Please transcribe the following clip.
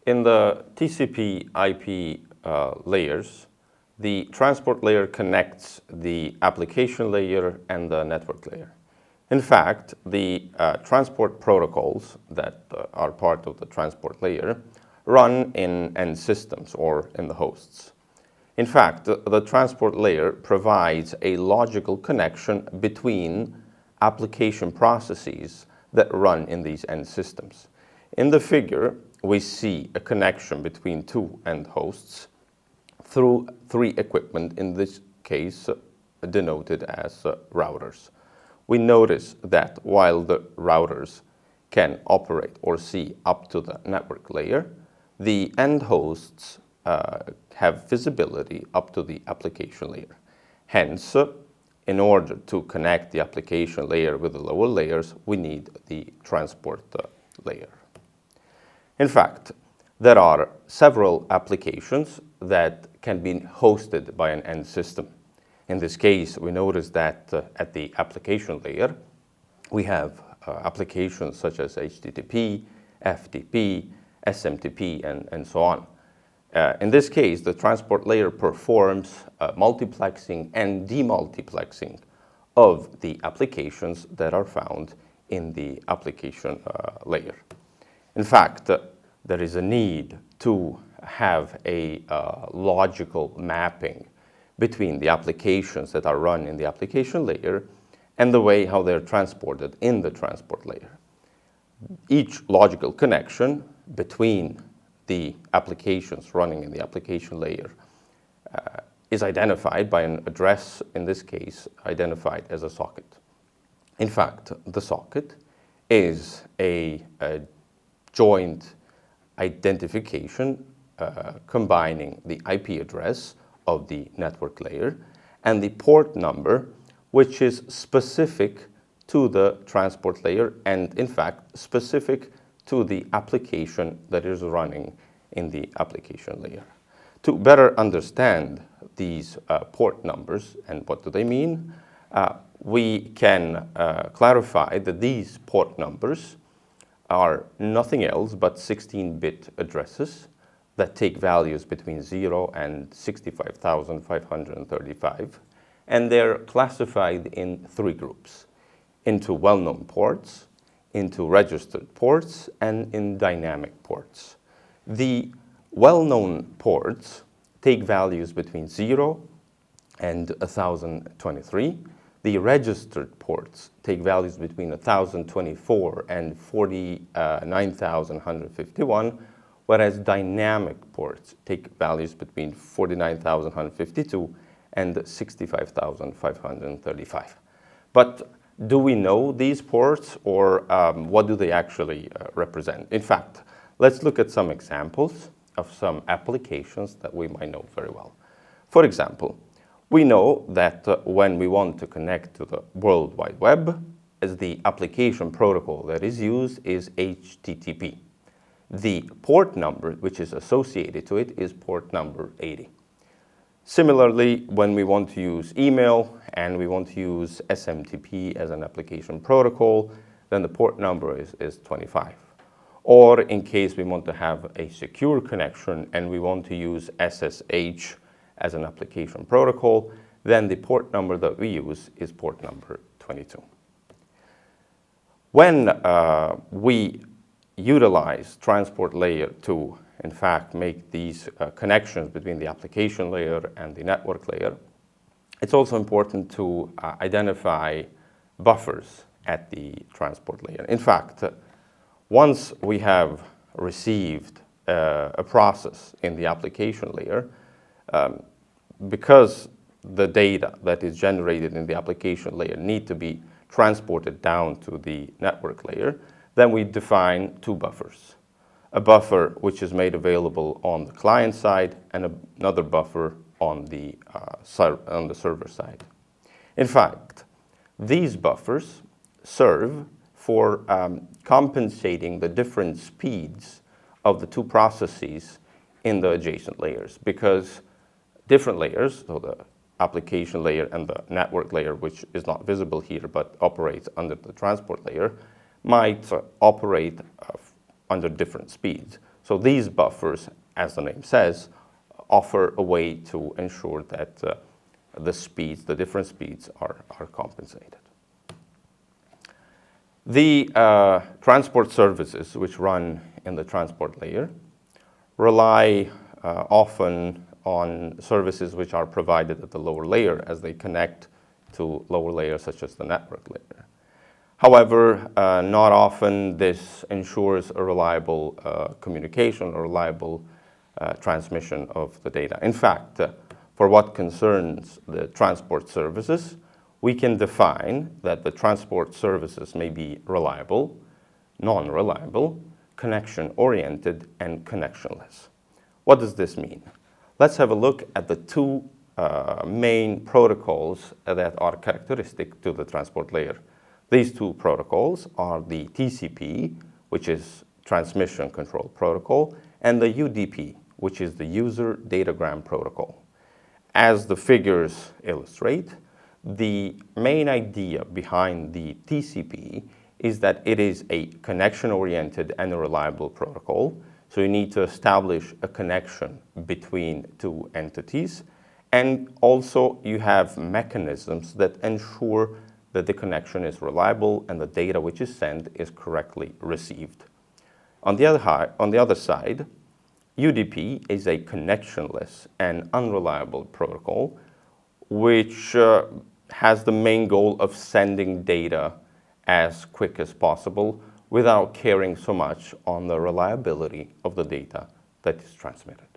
In the TCP/IP layers, the transport layer connects the application layer and the network layer. In fact, the transport protocols that are part of the transport layer run in end systems or in the hosts. In fact, the transport layer provides a logical connection between application processes that run in these end systems. In the figure, we see a connection between two end hosts through three equipment, in this case denoted as routers. We notice that while the routers can operate or see up to the network layer, the end hosts have visibility up to the application layer. Hence, in order to connect the application layer with the lower layers, we need the transport layer. In fact, there are several applications that can be hosted by an end system. In this case, we notice that at the application layer, we have applications such as HTTP, FTP, SMTP, and so on. In this case, the transport layer performs multiplexing and demultiplexing of the applications that are found in the application layer. In fact, there is a need to have a logical mapping between the applications that are run in the application layer and the way how they're transported in the transport layer. Each logical connection between the applications running in the application layer is identified by an address, in this case, identified as a socket. In fact, the socket is a joint identification combining the IP address of the network layer and the port number, which is specific to the transport layer and, in fact, specific to the application that is running in the application layer. To better understand these port numbers and what do they mean, we can clarify that these port numbers are nothing else but 16-bit addresses that take values between 0 and 65,535, and they're classified in three groups: into well-known ports, into registered ports, and in dynamic ports. The well-known ports take values between 0 and 1023. The registered ports take values between 1024 and 49,151, whereas dynamic ports take values between 49,152 and 65,535. But do we know these ports, or what do they actually represent? In fact, let's look at some examples of some applications that we might know very well. For example, we know that when we want to connect to the World Wide Web, as the application protocol that is used is HTTP. The port number which is associated to it is port number 80. Similarly, when we want to use email and we want to use SMTP as an application protocol, then the port number is 25. Or in case we want to have a secure connection and we want to use SSH as an application protocol, then the port number that we use is port number 22. When we utilize transport layer to, in fact, make these connections between the application layer and the network layer, it's also important to identify buffers at the transport layer. In fact, once we have received a process in the application layer, because the data that is generated in the application layer need to be transported down to the network layer, then we define two buffers. A buffer which is made available on the client side and another buffer on the server side. In fact, these buffers serve for compensating the different speeds of the two processes in the adjacent layers, because different layers, so the application layer and the network layer, which is not visible here but operates under the transport layer, might operate under different speeds. So these buffers, as the name says, offer a way to ensure that the speeds, the different speeds are compensated. The transport services which run in the transport layer rely often on services which are provided at the lower layer as they connect to lower layers such as the network layer. However, not often this ensures a reliable communication or reliable transmission of the data. In fact, for what concerns the transport services, we can define that the transport services may be reliable, non-reliable, connection-oriented, and connectionless. What does this mean? Let's have a look at the two main protocols that are characteristic to the transport layer. These two protocols are the TCP, which is Transmission Control Protocol, and the UDP, which is the User Datagram Protocol. As the figures illustrate, the main idea behind the TCP is that it is a connection-oriented and a reliable protocol. So you need to establish a connection between two entities. And also you have mechanisms that ensure that the connection is reliable and the data which is sent is correctly received. On the other side, UDP is a connectionless and unreliable protocol which has the main goal of sending data as quick as possible without caring so much on the reliability of the data that is transmitted.